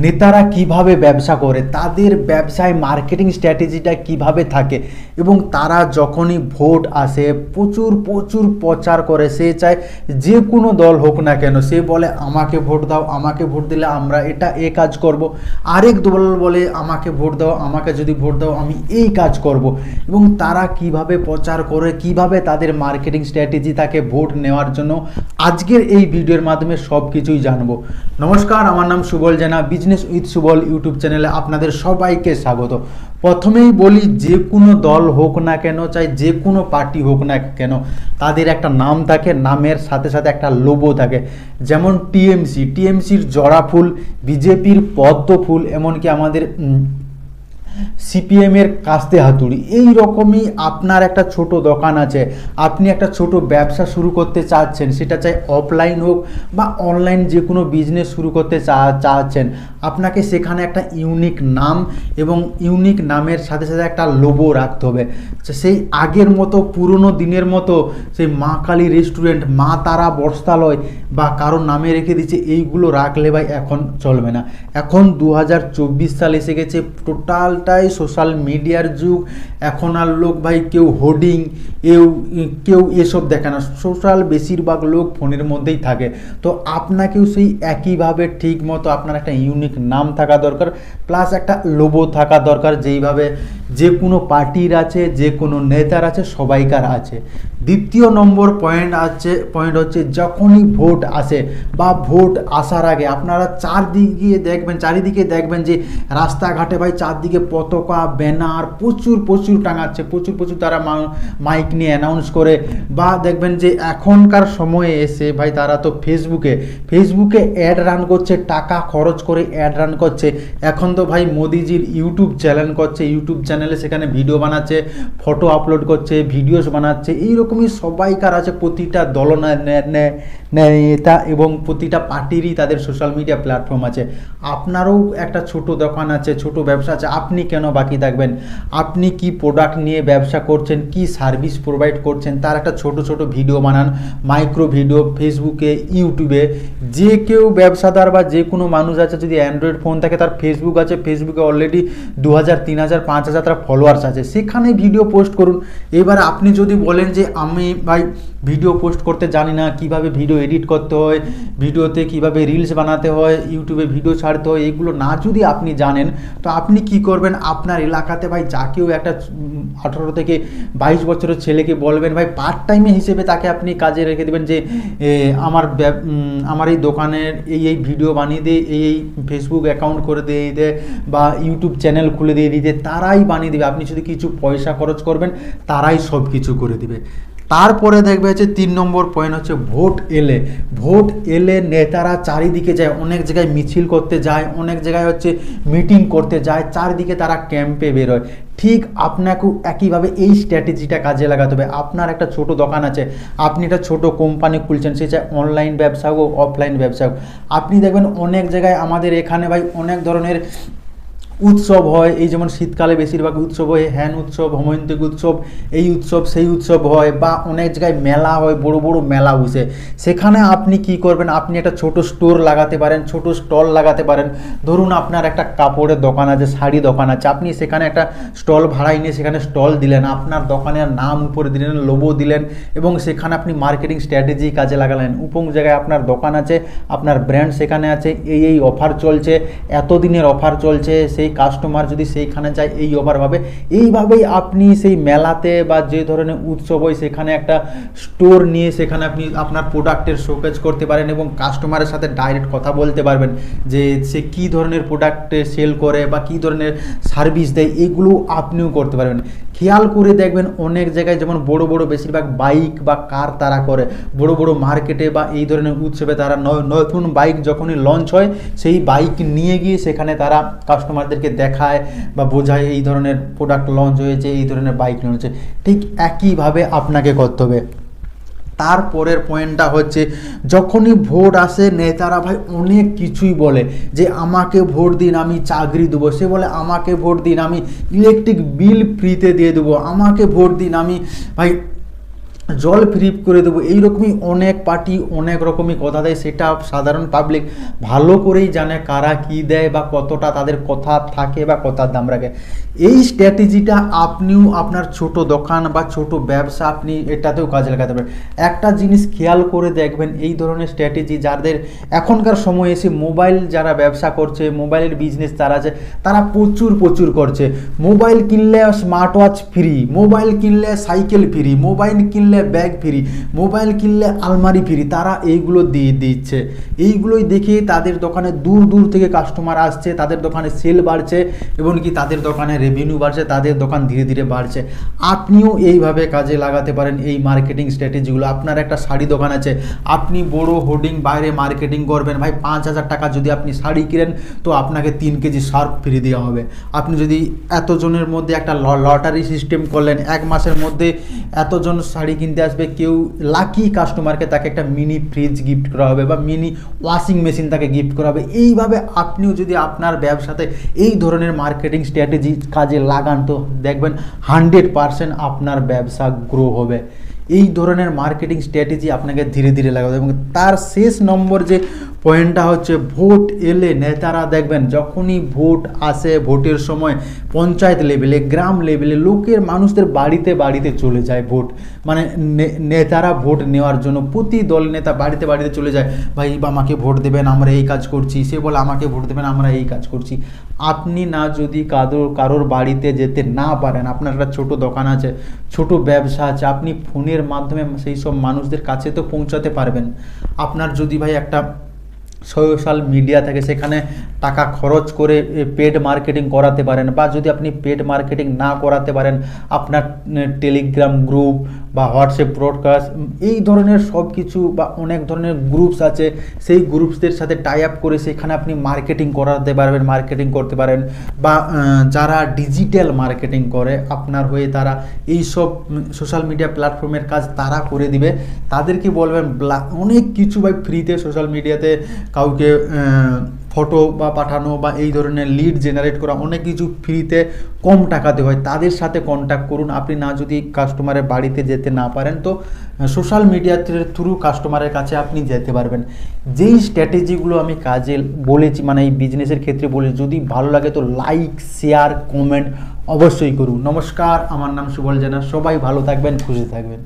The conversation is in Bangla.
নেতারা কিভাবে ব্যবসা করে, তাদের ব্যবসায় মার্কেটিং স্ট্র্যাটেজিটা কিভাবে থাকে, এবং তারা যখনই ভোট আসে প্রচুর প্রচুর প্রচার করে। সে চায় যে কোনো দল হোক না কেন, সে বলে আমাকে ভোট দাও, আমাকে ভোট দিলে আমরা এ কাজ করব। আরেক দল বলে আমাকে ভোট দাও, আমাকে যদি ভোট দাও আমি এই কাজ করব। এবং তারা কিভাবে প্রচার করে, কিভাবে তাদের মার্কেটিং স্ট্র্যাটেজি থাকে ভোট নেওয়ার জন্য, আজকের এই ভিডিওর মাধ্যমে সব কিছুই জানবো। নমস্কার, আমার নাম সুবল জানা, বিজনেস উইথ সুবল ইউটিউব চ্যানেলে আপনাদের সবাইকে স্বাগত। প্রথমেই বলি, যে কোনো দল হোক না কেন, চাই যে কোনো পার্টি হোক না কেন, তাদের একটা নাম থাকে, নামের সাথে সাথে একটা লোগো থাকে। যেমন টিএমসির জবা ফুল, বিজেপির পদ্ম ফুল, এমনকি আমাদের সিপিএমের কাস্তে হাতুড়ি। এই রকমই আপনার একটা ছোট দোকান আছে, আপনি একটা ছোট ব্যবসা শুরু করতে চাচ্ছেন, সেটা চাই অফলাইন হোক বা অনলাইন, যে কোনো বিজনেস শুরু করতে চাচ্ছেন, আপনাকে সেখানে একটা ইউনিক নাম এবং ইউনিক নামের সাথে সাথে একটা লোগো রাখতে হবে। সেই আগের মতো পুরনো দিনের মতো সেই মা কালী রেস্টুরেন্ট, মা তারা বস্ত্রালয় বা কারোর নামে রেখে দিচ্ছে, এইগুলো রাখলে ভাই এখন চলবে না। এখন 2024 সাল এসে গেছে, টোটালটাই সোশ্যাল মিডিয়ার যুগ। এখন আর লোক ভাই কেউ হোর্ডিং, কেউ এসব দেখে না, সোশ্যাল বেশিরভাগ লোক ফোনের মধ্যেই থাকে। তো আপনাকেও সেই একইভাবে ঠিক মতো আপনার একটা ইউনিক নাম থাকা দরকার, প্লাস একটা লোগো থাকা দরকার, যেইভাবে যে কোনো পার্টির আছে, যে কোনো নেতার আছে, সবাইকার আছে। দ্বিতীয় নম্বর পয়েন্ট হচ্ছে যখনই ভোট আসে বা ভোট আসার আগে আপনারা চারিদিকে দেখবেন যে রাস্তাঘাটে ভাই চারদিকে পতাকা, ব্যানার প্রচুর টাঙাচ্ছে, প্রচুর তারা মাইক নিয়ে অ্যানাউন্স করে। বা দেখবেন যে এখনকার সময়ে এসে ভাই তারা তো ফেসবুকে অ্যাড রান করছে, টাকা খরচ করে অ্যাড রান করছে। এখন তো ভাই মোদিজির ইউটিউব চ্যানেল করছে, ইউটিউব চ্যানেলে সেখানে ভিডিও বানাচ্ছে, ফটো আপলোড করছে, ভিডিওস বানাচ্ছে। এইরকমই সবাইকার আছে, প্রতিটা নেতা এবং প্রতিটা পার্টিরই তাদের সোশ্যাল মিডিয়া প্ল্যাটফর্ম আছে। আপনারও একটা ছোট দোকান আছে, ছোট ব্যবসা আছে, আপনি কেন বাকি থাকবেন? আপনি কি প্রোডাক্ট নিয়ে ব্যবসা করছেন, কি সার্ভিস প্রোভাইড করছেন, তার একটা ছোট ভিডিও বানান, মাইক্রো ভিডিও ফেসবুকে, ইউটিউবে। যে কেউ ব্যবসাদার বা যে কোনো মানুষ আছে, যদি অ্যান্ড্রয়েড ফোন থাকে, তার ফেসবুক আছে, ফেসবুকে অলরেডি 2000, 3000, 5000 তার ফলোয়ার্স আছে, সেখানে ভিডিও পোস্ট করুন। এবার আপনি যদি বলেন যে আমি ভাই ভিডিও পোস্ট করতে জানি না, কিভাবে ভিডিও এডিট করতে হয়, ভিডিওতে কিভাবে রিলস বানাতে হয়, ইউটিউবে ভিডিও ছাড়তে হয়, এগুলো না যদি আপনি জানেন, তো আপনি কি করবেন, আপনার এলাকাতে ভাই যাকেও একটা 18 থেকে 22 বছরের ছেলেকে বলবেন ভাই পার্ট টাইমে হিসেবে তাকে আপনি কাজে রেখে দেবেন, যে আমার এই দোকানের এই ভিডিও বানিয়ে দিয়ে, এই ফেসবুক অ্যাকাউন্ট করে দিয়ে দিতে বা ইউটিউব চ্যানেল খুলে দিয়ে দিতে, তারাই বানিয়ে দেবে। আপনি শুধু কিছু পয়সা খরচ করবেন, তারাই সব কিছু করে দেবে। তারপরে দেখবে হচ্ছে 3 নম্বর পয়েন্ট হচ্ছে ভোট এলে নেতারা চারিদিকে যায়, অনেক জায়গায় মিছিল করতে যায়, অনেক জায়গায় হচ্ছে মিটিং করতে যায়, চারিদিকে তারা ক্যাম্পে বেরোয়। ঠিক আপনাকেও একইভাবে এই স্ট্র্যাটেজিটা কাজে লাগাতে হবে। আপনার একটা ছোট দোকান আছে, আপনি একটা ছোট কোম্পানি খুলছেন, সে চাই অনলাইন ব্যবসা হোক, অফলাইন ব্যবসা হোক। আপনি দেখবেন অনেক জায়গায় আমাদের এখানে ভাই অনেক ধরনের উৎসব হয়। এই যেমন শীতকালে বেশিরভাগ উৎসব হয়, হ্যান উৎসব, হোমন্তিক উৎসব, এই উৎসব সেই উৎসব হয়, বা অনেক জায়গায় মেলা হয়, বড় মেলা বসে। সেখানে আপনি কি করবেন, আপনি একটা ছোট স্টোর লাগাতে পারেন, ছোট স্টল লাগাতে পারেন। ধরুন আপনার একটা কাপড়ের দোকান আছে, শাড়ি দোকান আছে, আপনি সেখানে একটা স্টল ভাড়ায় নিয়ে সেখানে স্টল দিলেন, আপনার দোকানের নাম উপরে দিলেন, লোগো দিলেন, এবং সেখানে আপনি মার্কেটিং স্ট্র্যাটেজি কাজে লাগালেন। উপং জায়গায় আপনার দোকান আছে, আপনার ব্র্যান্ড সেখানে আছে, এই অফার চলছে, এতদিনের অফার চলছে, সেই কাস্টমার যদি সেইখানে যায় এই অফার পাবে। এইভাবেই আপনি সেই মেলাতে বা যে ধরনের উৎসব হয় সেখানে একটা স্টোর নিয়ে সেখানে আপনি আপনার প্রোডাক্টের শোকেজ করতে পারেন এবং কাস্টমারের সাথে ডাইরেক্ট কথা বলতে পারবেন যে সে কী ধরনের প্রোডাক্ট সেল করে বা কী ধরনের সার্ভিস দেয়, এগুলো আপনিও করতে পারবেন। খেয়াল করে দেখবেন অনেক জায়গায় যেমন বড় বেশিরভাগ বাইক বা কার তারা করে, বড় মার্কেটে বা এই ধরনের উৎসবে তারা নতুন বাইক যখনই লঞ্চ হয়, সেই বাইক নিয়ে গিয়ে সেখানে তারা কাস্টমারদেরকে দেখায় বা বোঝায় এই ধরনের প্রোডাক্ট লঞ্চ হয়েছে, এই ধরনের বাইক লঞ্চ হয়েছে। ঠিক একইভাবে আপনাকে করতে হবে। তারপরের পয়েন্টটা হচ্ছে যখনই ভোট আসে নেতারা ভাই অনেক কিছুই বলে, যে আমাকে ভোট দিন আমি চাকরি দেবো, সে বলে আমাকে ভোট দিন আমি ইলেকট্রিক বিল ফ্রিতে দিয়ে দেবো, আমাকে ভোট দিন আমি ভাই জল ফ্রি করে দেবো, এইরকমই অনেক পার্টি অনেক রকমই কথা দেয়, সেটা সাধারণ পাবলিক ভালো করেই জানে কারা কি দেয় বা কতটা তাদের কথা থাকে বা কথার দাম রাখে। এই স্ট্র্যাটেজিটা আপনিও আপনার ছোট দোকান বা ছোট ব্যবসা আপনি এটাতেও কাজে লাগাতে পারেন। একটা জিনিস খেয়াল করে দেখবেন, এই ধরনের স্ট্র্যাটেজি যাদের এখনকার সময় এসে মোবাইল যারা ব্যবসা করছে, মোবাইলের বিজনেস যারা আছে, তারা প্রচুর করছে। মোবাইল কিনলে স্মার্ট ওয়াচ ফ্রি, মোবাইল কিনলে সাইকেল ফ্রি, মোবাইল কিনলে ব্যাগ ফ্রি, মোবাইল কিনলে আলমারি ফ্রি, তারা এইগুলো দিয়ে দিচ্ছে। এইগুলোই দেখে তাদের দোকানে দূর থেকে কাস্টমার আসছে, তাদের দোকানে সেল বাড়ছে এবং কি তাদের দোকানে রেভিনিউ বাড়ছে, তাদের দোকান ধীরে বাড়ছে। আপনিও এইভাবে কাজে লাগাতে পারেন এই মার্কেটিং স্ট্র্যাটেজিগুলো। আপনার একটা শাড়ি দোকান আছে, আপনি বড় হোর্ডিং বাইরে মার্কেটিং করবেন, ভাই 5,000 টাকা যদি আপনি শাড়ি কিনেন তো আপনাকে 3 কেজি সার্ফ ফ্রি দেওয়া হবে। আপনি যদি এতজনের মধ্যে একটা লটারি সিস্টেম করলেন, 1 মাসের মধ্যে এতজন শাড়ি কিনতে আসবে, কেউ লাকি কাস্টমারকে তাকে একটা মিনি ফ্রিজ গিফট করা হবে বা মিনি ওয়াশিং মেশিন তাকে গিফট করা হবে। এইভাবে আপনিও যদি আপনার ব্যবসাতে এই ধরনের মার্কেটিং স্ট্র্যাটেজি কাজে লাগান তো দেখবেন 100% আপনার ব্যবসা গ্রো হবে। এই ধরনের মার্কেটিং স্ট্র্যাটেজি আপনাকে ধীরে লাগাতে হবে। এবং তার শেষ নম্বর যে পয়েন্টটা হচ্ছে, ভোট এলে নেতারা দেখবেন যখনই ভোট আসে, ভোটের সময় পঞ্চায়েত লেভেলে, গ্রাম লেভেলে লোকের মানুষদের বাড়িতে চলে যায় ভোট, মানে নেতারা ভোট নেওয়ার জন্য প্রতি দল নেতা বাড়িতে চলে যায়, ভাই আমাকে ভোট দেবেন, আমরা এই কাজ করছি। সে বলে আমাকে ভোট দেবেন, আমরা এই কাজ করছি। আপনি না যদি কারোর বাড়িতে যেতে না পারেন, আপনার একটা ছোট দোকান আছে, ছোট ব্যবসা আছে, আপনি ফোনের মাধ্যমে সেই সব মানুষদের কাছে তো পৌঁছাতে পারবেন। আপনার যদি ভাই একটা সোশ্যাল মিডিয়া থাকে, সেখানে টাকা খরচ করে পেড মার্কেটিং করাতে পারেন, বা যদি আপনি পেড মার্কেটিং না করাতে পারেন, আপনার টেলিগ্রাম গ্রুপ বা হোয়াটসঅ্যাপ ব্রডকাস্ট এই ধরনের সব কিছু বা অনেক ধরনের গ্রুপস আছে, সেই গ্রুপসদের সাথে টাই আপ করে সেখানে আপনি মার্কেটিং করাতে পারবেন, মার্কেটিং করতে পারেন। বা যারা ডিজিটাল মার্কেটিং করে আপনার হয়ে, তারা এই সব সোশ্যাল মিডিয়া প্ল্যাটফর্মের কাজ তারা করে দিবে। তাদেরকে বলবেন অনেক কিছু ভাই ফ্রিতে সোশ্যাল মিডিয়াতে কাউকে ফটো বা পাঠানো বা এই ধরনের লিড জেনারেট করা, অনেক কিছু ফ্রিতে কম টাকাতে হয়। তাদের সাথে কন্ট্যাক্ট করুন। আপনি না যদি কাস্টমারের বাড়িতে যেতে না পারেন তো সোশ্যাল মিডিয়ার থ্রু কাস্টমারের কাছে আপনি যেতে পারবেন। যেই স্ট্র্যাটেজিগুলো আমি কাজে বলেছি, মানে এই বিজনেসের ক্ষেত্রে বলেছি, যদি ভালো লাগে তো লাইক, শেয়ার, কমেন্ট অবশ্যই করুন। নমস্কার, আমার নাম সুবল জানা। সবাই ভালো থাকবেন, খুশি থাকবেন।